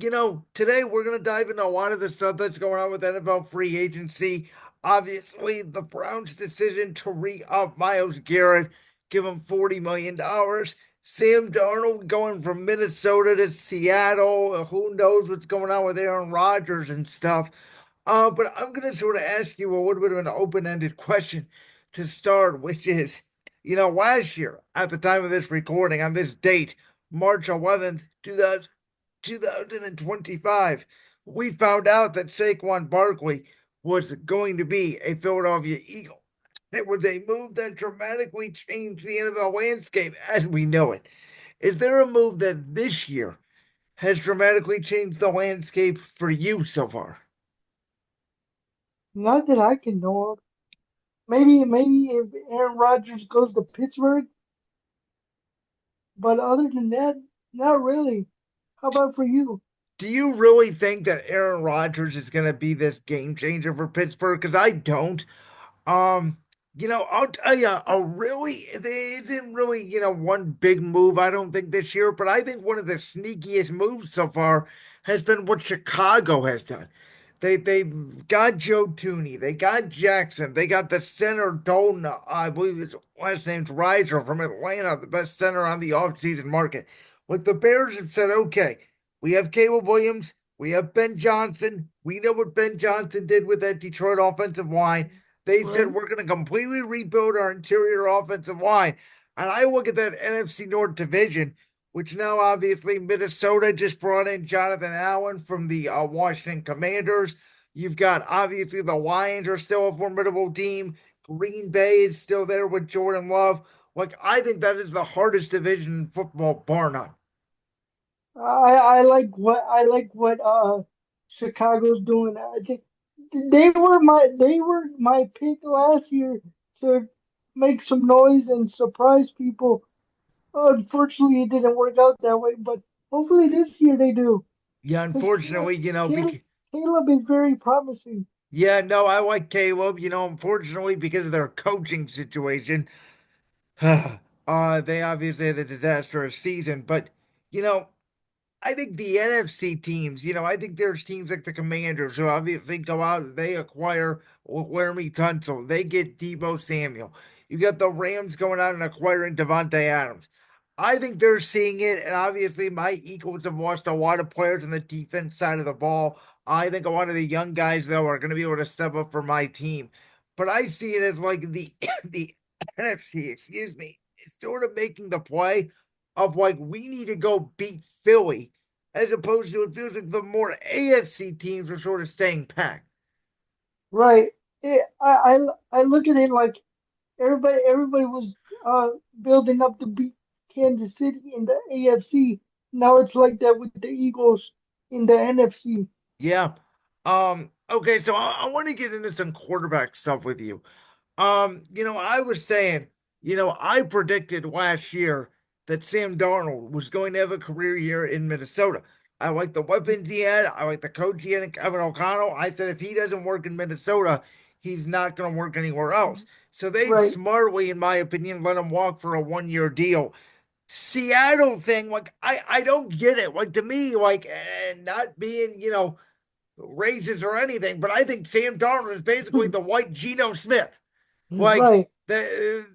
Today we're going to dive into a lot of the stuff that's going on with NFL free agency. Obviously, the Browns' decision to re-up Myles Garrett, give him $40 million. Sam Darnold going from Minnesota to Seattle. Who knows what's going on with Aaron Rodgers and stuff. But I'm going to sort of ask you a little bit of an open-ended question to start, which is, last year at the time of this recording on this date, March 11th, 2025, we found out that Saquon Barkley was going to be a Philadelphia Eagle. It was a move that dramatically changed the NFL landscape as we know it. Is there a move that this year has dramatically changed the landscape for you so far? Not that I can know of. Maybe if Aaron Rodgers goes to Pittsburgh, but other than that, not really. How about for you? Do you really think that Aaron Rodgers is going to be this game changer for Pittsburgh? Because I don't. Um, I'll tell you, there isn't really, one big move, I don't think this year, but I think one of the sneakiest moves so far has been what Chicago has done. They got Joe Tooney, they got Jackson, they got the center Dalton, I believe his last name's Riser from Atlanta, the best center on the offseason market. Like the Bears have said, okay, we have Caleb Williams, we have Ben Johnson. We know what Ben Johnson did with that Detroit offensive line. They said Right? we're going to completely rebuild our interior offensive line. And I look at that NFC North division, which now obviously Minnesota just brought in Jonathan Allen from the Washington Commanders. You've got obviously the Lions are still a formidable team. Green Bay is still there with Jordan Love. Like, I think that is the hardest division in football, bar none. I like what Chicago's doing. I think they were my pick last year to make some noise and surprise people. Unfortunately, it didn't work out that way, but hopefully this year they do. Yeah, Because unfortunately, Caleb, Caleb is very promising. yeah, no, I like Caleb. Unfortunately, because of their coaching situation, they obviously had a disastrous season. But you know, I think the NFC teams, I think there's teams like the Commanders who obviously go out, they acquire Laramie Tunsil, they get Debo Samuel. You got the Rams going out and acquiring Devontae Adams. I think they're seeing it, and obviously my Eagles have lost a lot of players on the defense side of the ball. I think a lot of the young guys though are going to be able to step up for my team, but I see it as like the the NFC, excuse me, is sort of making the play of like we need to go beat Philly, as opposed to it feels like the more AFC teams are sort of staying packed. Right. I look at it like everybody was building up to beat Kansas City in the AFC. Now it's like that with the Eagles in the NFC. Yeah. Okay, so I want to get into some quarterback stuff with you. I was saying, I predicted last year that Sam Darnold was going to have a career year in Minnesota. I like the weapons he had. I like the coach he had in Kevin O'Connell. I said if he doesn't work in Minnesota, he's not going to work anywhere else. So they Right. smartly, in my opinion, let him walk for a 1 year deal. Seattle thing, like I don't get it. Like to me, like not being, racist or anything, but I think Sam Darnold is basically the white Geno Smith. Like Right. the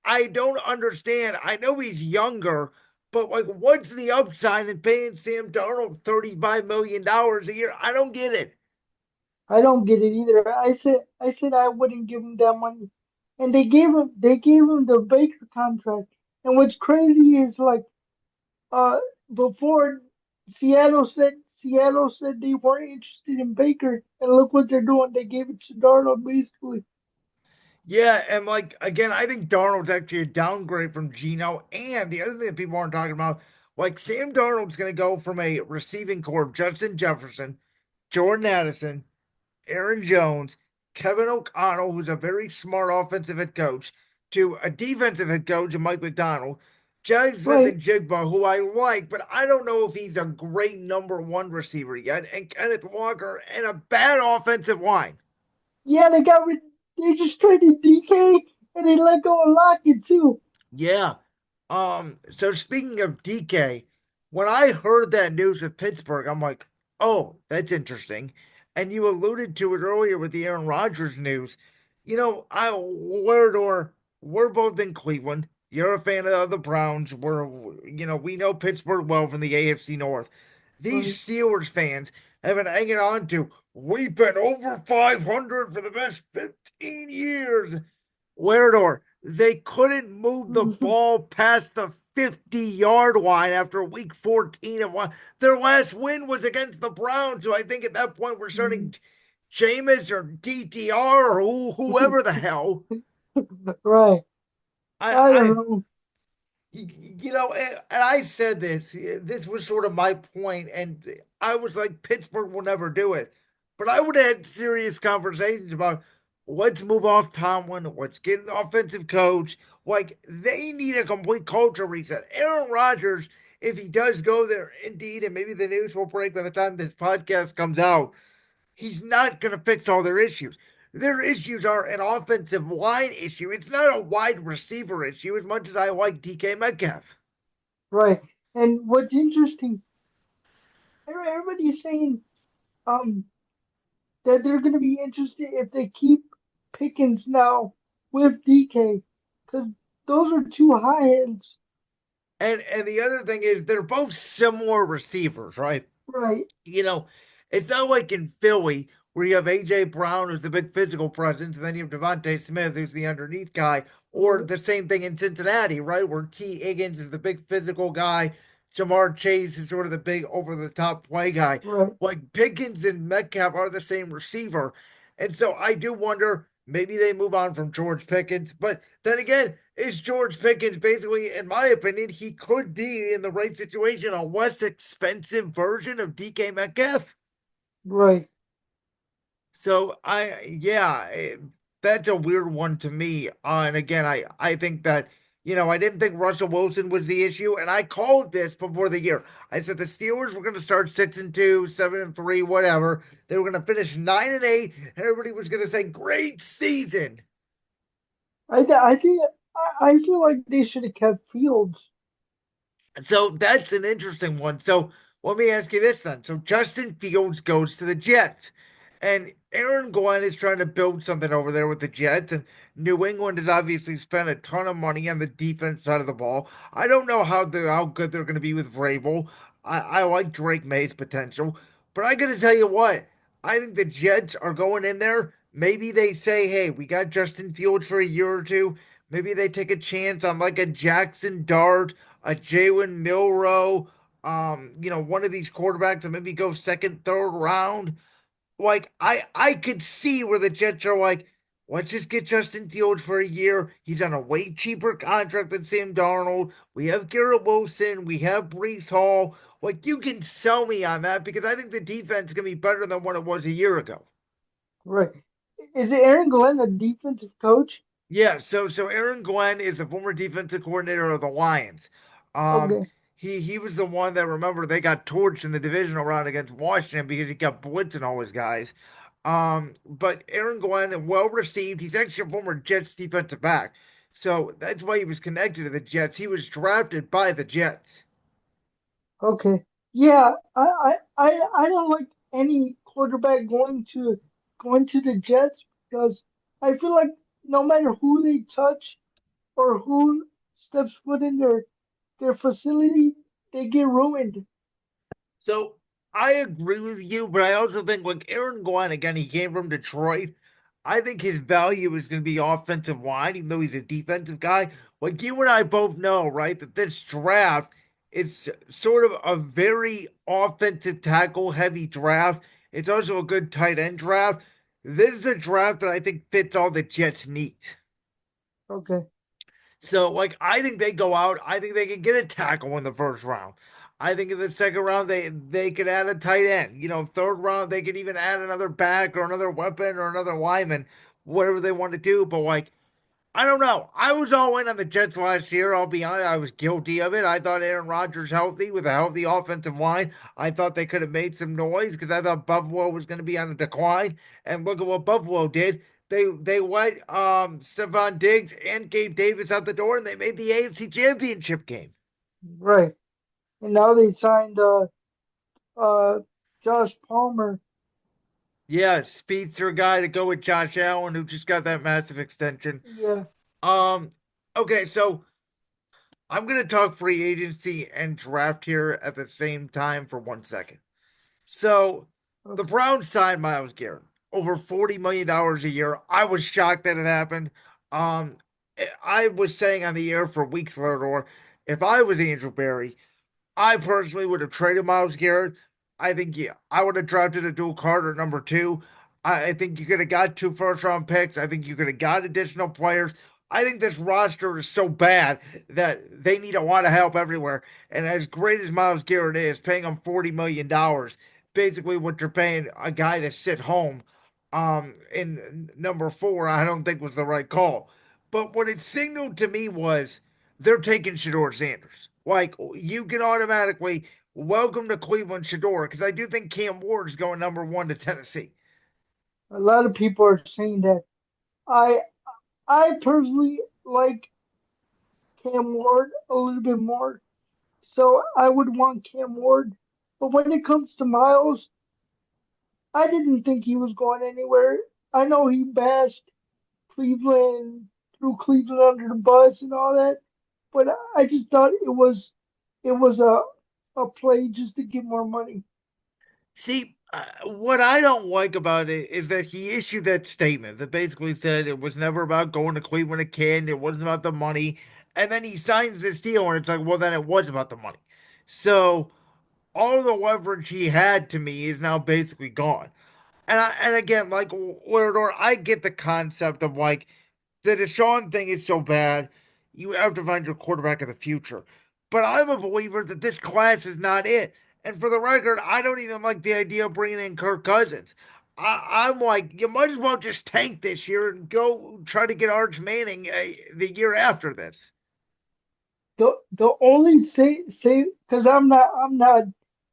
I don't understand. I know he's younger, but like what's the upside in paying Sam Darnold $35 million a year? I don't get it. I don't get it either. I said I wouldn't give him that money. And they gave him the Baker contract. And what's crazy is like uh before Seattle said they weren't interested in Baker, and look what they're doing. They gave it to Darnold basically. Yeah, and like again, I think Darnold's actually a downgrade from Geno. And the other thing that people aren't talking about, like Sam Darnold's gonna go from a receiving core of Justin Jefferson, Jordan Addison, Aaron Jones, Kevin O'Connell, who's a very smart offensive head coach, to a defensive head coach, Mike McDonald, Jay Smith Right. and Jigba, who I like, but I don't know if he's a great number one receiver yet, and Kenneth Walker, and a bad offensive line. Yeah, they just traded DK and they let go of Lockett too. Yeah. So speaking of DK, when I heard that news with Pittsburgh, I'm like, oh, that's interesting. And you alluded to it earlier with the Aaron Rodgers news. We're both in Cleveland. You're a fan of the Browns. We know Pittsburgh well from the AFC North. These Right. Steelers fans have been hanging on to, we've been over 500 for the best 15 years. Larador, they couldn't move the ball past the 50-yard line after week 14 and one. Their last win was against the Browns, who I think at that point were starting Jameis or DTR or whoever the hell. Right. I, I don't I know. and I said this. This was sort of my point, and I was like, Pittsburgh will never do it. But I would have had serious conversations about let's move off Tomlin, let's get an offensive coach. Like they need a complete culture reset. Aaron Rodgers, if he does go there, indeed, and maybe the news will break by the time this podcast comes out, he's not going to fix all their issues. Their issues are an offensive line issue. It's not a wide receiver issue as much as I like DK Metcalf. Right. And what's interesting, everybody's saying um that they're going to be interested if they keep Pickens now with DK, because those are two high ends. And the other thing is they're both similar receivers, right? Right. you know, it's not like in Philly where you have AJ Brown who's the big physical presence, and then you have Devontae Smith who's the underneath guy, or Right. the same thing in Cincinnati, right? Where T. Higgins is the big physical guy, Jamar Chase is sort of the big over the top play guy. Right. Like Pickens and Metcalf are the same receiver. And so I do wonder maybe they move on from George Pickens. But then again, is George Pickens basically, in my opinion, he could be in the right situation, a less expensive version of DK Metcalf? Right. So that's a weird one to me. And again, I think that I didn't think Russell Wilson was the issue, and I called this before the year. I said the Steelers were going to start 6-2, 7-3, whatever. They were going to finish 9-8, and everybody was going to say great season. I think I feel like they should have kept Fields. So that's an interesting one. So let me ask you this then. So Justin Fields goes to the Jets, and Aaron Glenn is trying to build something over there with the Jets, and New England has obviously spent a ton of money on the defense side of the ball. I don't know how good they're going to be with Vrabel. I like Drake May's potential, but I got to tell you what, I think the Jets are going in there. Maybe they say, hey, we got Justin Fields for a year or two. Maybe they take a chance on like a Jackson Dart, a Jalen Milrow, one of these quarterbacks that maybe go second, third round. Like I could see where the Jets are like, let's just get Justin Fields for a year. He's on a way cheaper contract than Sam Darnold. We have Garrett Wilson. We have Brees Hall. Like you can sell me on that because I think the defense is gonna be better than what it was a year ago. Right. Is it Aaron Glenn, the defensive coach? Yeah, so Aaron Glenn is the former defensive coordinator of the Lions. Um, Okay. he was the one that remember they got torched in the divisional round against Washington because he kept blitzing all his guys. But Aaron Glenn, well received. He's actually a former Jets defensive back, so that's why he was connected to the Jets. He was drafted by the Jets. Okay. Yeah, I don't like any quarterback going to the Jets because I feel like no matter who they touch or who steps foot in their facility, they get ruined. So I agree with you, but I also think like Aaron Glenn, again, he came from Detroit. I think his value is going to be offensive line, even though he's a defensive guy. Like you and I both know, right, that this draft it's sort of a very offensive tackle heavy draft. It's also a good tight end draft. This is a draft that I think fits all the Jets' needs. Okay. So, like, I think they go out. I think they can get a tackle in the first round. I think in the second round they could add a tight end. Third round they could even add another back or another weapon or another lineman, whatever they want to do. But like, I don't know. I was all in on the Jets last year. I'll be honest. I was guilty of it. I thought Aaron Rodgers healthy with a healthy offensive line. I thought they could have made some noise because I thought Buffalo was going to be on a decline. And look at what Buffalo did. They let Stephon Diggs and Gabe Davis out the door, and they made the AFC Championship game. Right. and now they signed uh Josh Palmer. Yeah, speedster guy to go with Josh Allen, who just got that massive extension. Yeah, Um, okay, so I'm gonna talk free agency and draft here at the same time for 1 second. So the okay. Browns signed Myles Garrett over $40 million a year. I was shocked that it happened. Um, I was saying on the air for weeks, Larador, if I was Andrew Berry, I personally would have traded Myles Garrett. I think yeah, I would have drafted a dual card or number two. I think you could have got two first round picks. I think you could have got additional players. I think this roster is so bad that they need a lot of help everywhere. And as great as Myles Garrett is, paying him $40 million, basically what you're paying a guy to sit home, in number four, I don't think was the right call. But what it signaled to me was they're taking Shedeur Sanders. Like you can automatically welcome to Cleveland Shedeur because I do think Cam Ward is going number one to Tennessee. A lot of people are saying that. I I personally like Cam Ward a little bit more, so I would want Cam Ward. But when it comes to Miles, I didn't think he was going anywhere. I know he bashed Cleveland, threw Cleveland under the bus and all that, but I just thought it was a play just to get more money. See, what I don't like about it is that he issued that statement that basically said it was never about going to Cleveland again. It wasn't about the money. And then he signs this deal, and it's like, well, then it was about the money. So all the leverage he had to me is now basically gone. And again, like Larador, I get the concept of like the Deshaun thing is so bad, you have to find your quarterback of the future. But I'm a believer that this class is not it. And for the record, I don't even like the idea of bringing in Kirk Cousins. I'm like, you might as well just tank this year and go try to get Arch Manning the year after this. The only say because I'm not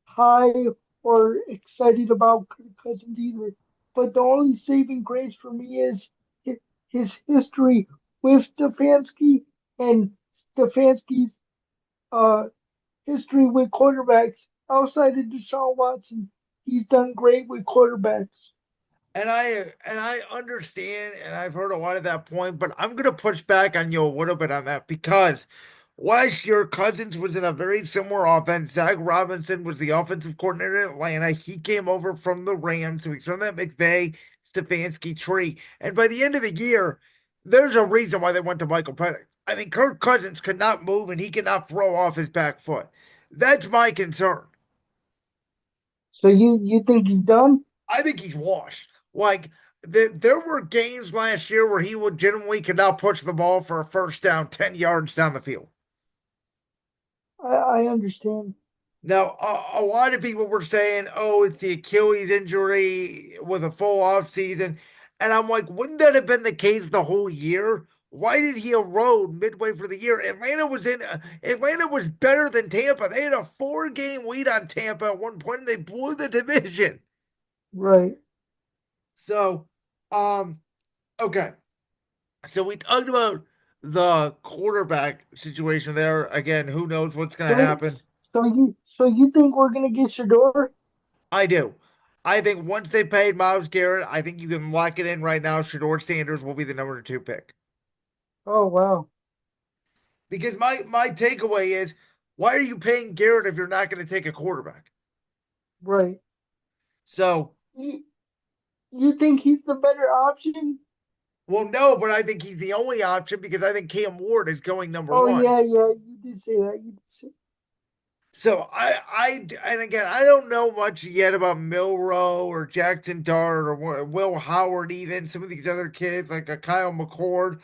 high or excited about Kirk Cousins either, but the only saving grace for me is his history with Stefanski and Stefanski's uh history with quarterbacks outside of Deshaun Watson. He's done great with quarterbacks. And I understand, and I've heard a lot of that point, but I'm gonna push back on you a little bit on that because last year Cousins was in a very similar offense. Zach Robinson was the offensive coordinator in Atlanta. He came over from the Rams, so he's from that McVay Stefanski tree. And by the end of the year, there's a reason why they went to Michael Penix. I mean, Kirk Cousins could not move and he could not throw off his back foot. That's my concern. So you think he's done? I think he's washed. Like there were games last year where he legitimately could not push the ball for a first down 10 yards down the field. I understand. Now, a lot of people were saying, oh, it's the Achilles injury with a full off season. And I'm like, wouldn't that have been the case the whole year? Why did he erode midway for the year? Atlanta was better than Tampa. They had a 4 game lead on Tampa at one point and they blew the division. Right. So, um, okay. So we talked about the quarterback situation there. Again, who knows what's going to So happen? so you think we're gonna get Shador? I do. I think once they paid Miles Garrett, I think you can lock it in right now. Shedeur Sanders will be the number two pick. Oh wow. Because my takeaway is, why are you paying Garrett if you're not going to take a quarterback? Right. So, You you think he's the better option? well, no, but I think he's the only option because I think Cam Ward is going number Oh one. yeah, yeah. You did say that. You did say. So and again, I don't know much yet about Milrow or Jackson Dart or Will Howard, even some of these other kids like a Kyle McCord.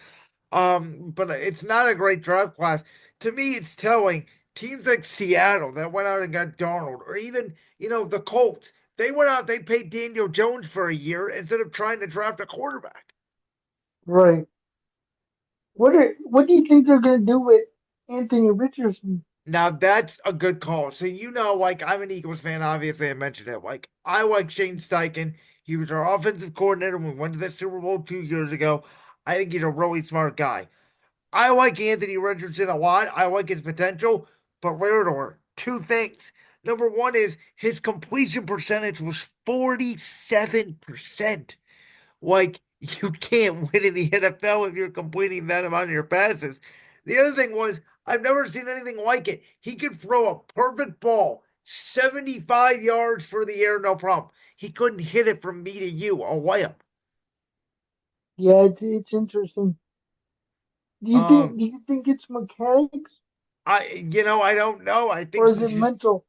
But it's not a great draft class. To me, it's telling teams like Seattle that went out and got Darnold, or even the Colts. They went out, they paid Daniel Jones for a year instead of trying to draft a quarterback. Right. What do you think they're gonna do with Anthony Richardson? Now that's a good call. So like I'm an Eagles fan. Obviously, I mentioned it. Like I like Shane Steichen. He was our offensive coordinator when we went to the Super Bowl 2 years ago. I think he's a really smart guy. I like Anthony Richardson a lot. I like his potential, but Larador, two things. Number one is his completion percentage was 47%. Like, you can't win in the NFL if you're completing that amount of your passes. The other thing was, I've never seen anything like it. He could throw a perfect ball 75 yards for the air, no problem. He couldn't hit it from me to you, a layup. Yeah, it's interesting. Um, Do you think it's mechanics I don't know. or is it mental?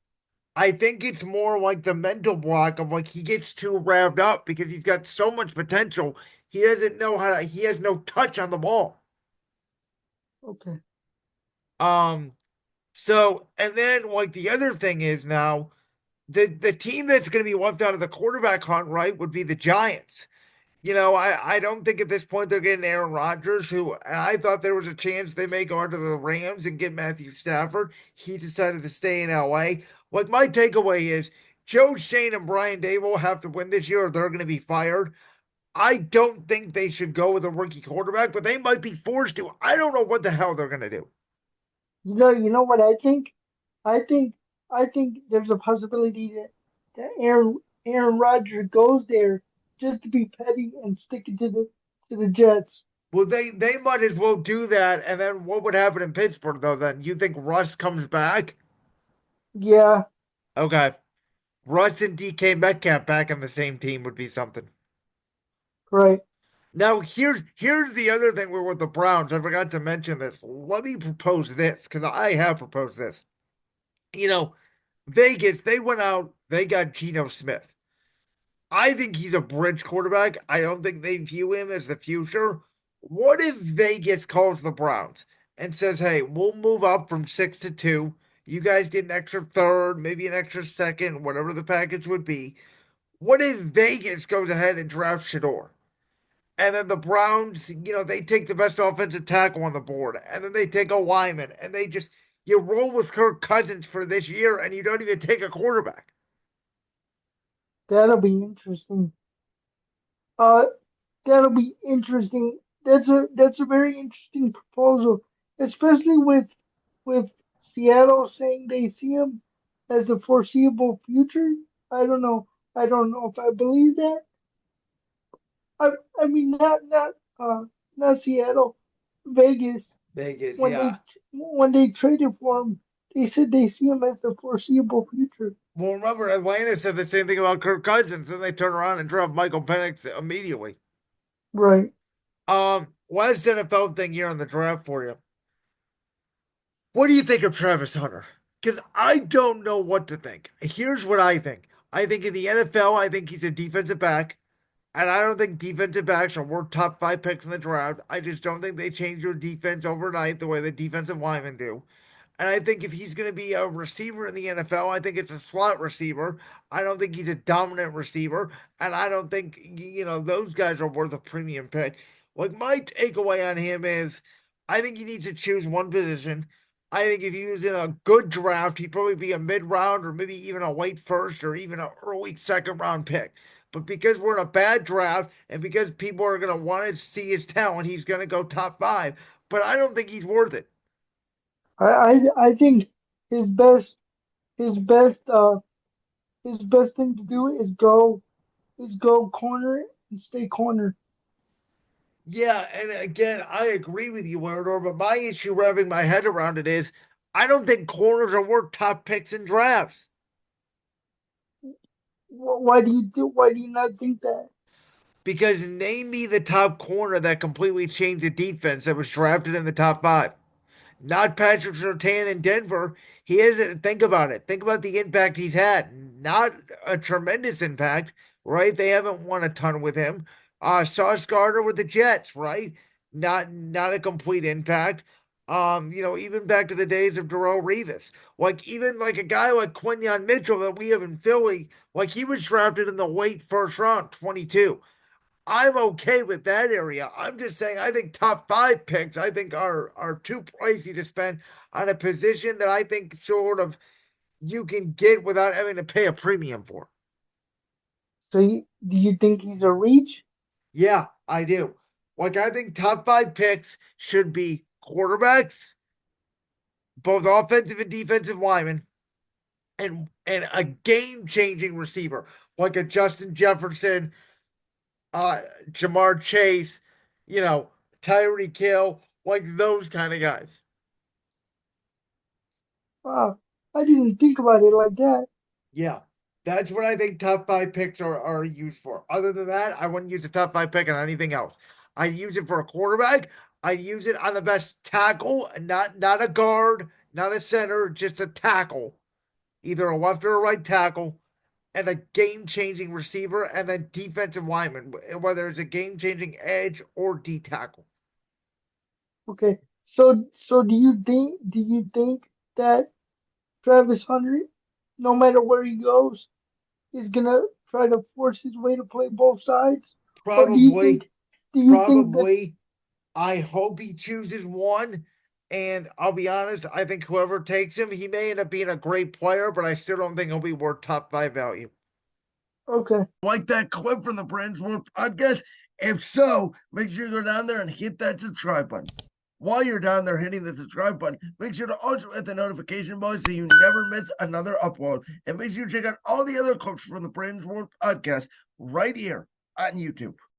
I think it's more like the mental block of like he gets too revved up because he's got so much potential. He doesn't know how to, he has no touch on the ball. Okay. Um, and then like the other thing is now the team that's going to be left out of the quarterback hunt, right, would be the Giants. I don't think at this point they're getting Aaron Rodgers, who and I thought there was a chance they may go to the Rams and get Matthew Stafford. He decided to stay in LA. Like my takeaway is Joe Shane and Brian Dable have to win this year or they're going to be fired. I don't think they should go with a rookie quarterback, but they might be forced to. I don't know what the hell they're going to do. You know what I think? I think I think there's a possibility that Aaron Rodgers goes there just to be petty and stick it to the Jets. Well, they might as well do that. And then what would happen in Pittsburgh though? Then you think Russ comes back? Yeah, Okay, Russ and DK Metcalf back on the same team would be something. right. Now here's the other thing we're with the Browns. I forgot to mention this. Let me propose this because I have proposed this. You know, Vegas, they went out, they got Geno Smith. I think he's a bridge quarterback. I don't think they view him as the future. What if Vegas calls the Browns and says, hey, we'll move up from 6 to 2. You guys get an extra third, maybe an extra second, whatever the package would be. What if Vegas goes ahead and drafts Sheduer? And then the Browns, they take the best offensive tackle on the board, and then they take a lineman, and you roll with Kirk Cousins for this year, and you don't even take a quarterback. That'll be interesting. Uh, that'll be interesting. That's a very interesting proposal, especially with Seattle saying they see him as the foreseeable future. I don't know. I don't know if I believe that. I I mean not Seattle, Vegas. Vegas, When yeah. they traded for him, they said they see him as the foreseeable future. Well, remember, Atlanta said the same thing about Kirk Cousins, then they turn around and draft Michael Penix immediately. Right. Last NFL thing here on the draft for you. What do you think of Travis Hunter? Because I don't know what to think. Here's what I think. I think in the NFL, I think he's a defensive back. And I don't think defensive backs are worth top five picks in the draft. I just don't think they change your defense overnight the way the defensive linemen do. And I think if he's going to be a receiver in the NFL, I think it's a slot receiver. I don't think he's a dominant receiver. And I don't think, those guys are worth a premium pick. Like, my takeaway on him is I think he needs to choose one position. I think if he was in a good draft, he'd probably be a mid round or maybe even a late first or even an early second round pick. But because we're in a bad draft and because people are going to want to see his talent, he's going to go top five. But I don't think he's worth it. I think his best his best uh his best thing to do is go corner and stay corner. Yeah, and again, I agree with you, Larador, but my issue wrapping my head around it is I don't think corners are worth top picks in drafts Why do you not think that? because name me the top corner that completely changed the defense that was drafted in the top five. Not Patrick Surtain in Denver. He isn't. Think about it. Think about the impact he's had. Not a tremendous impact, right? They haven't won a ton with him. Sauce Gardner with the Jets, right? Not a complete impact. Even back to the days of Darrell Revis. Like even like a guy like Quinyon Mitchell that we have in Philly, like he was drafted in the late first round, 22. I'm okay with that area. I'm just saying I think top five picks I think are too pricey to spend on a position that I think sort of you can get without having to pay a premium for. Do you think he's a reach? Yeah, I do. Like I think top five picks should be quarterbacks, both offensive and defensive linemen. and a game changing receiver like a Justin Jefferson, Jamar Chase, you know, Tyreek Hill, like those kind of guys. Wow, I didn't think about it like that. Yeah. That's what I think top five picks are used for. Other than that, I wouldn't use a top five pick on anything else. I'd use it for a quarterback. I'd use it on the best tackle, not a guard, not a center, just a tackle, either a left or a right tackle, and a game changing receiver, and then defensive lineman, whether it's a game changing edge or D tackle. Okay, so do you think that Travis Hunter, no matter where he goes, is gonna try to force his way to play both sides, or do you Probably, think do you think that probably. I hope he chooses one. And I'll be honest, I think whoever takes him, he may end up being a great player, but I still don't think he'll be worth top five value. okay? Like that clip from the Brandon Larador podcast? If so, make sure you go down there and hit that subscribe button. While you're down there hitting the subscribe button, make sure to also hit the notification bell so you never miss another upload. And make sure you check out all the other clips from the Brandon Larador podcast right here on YouTube.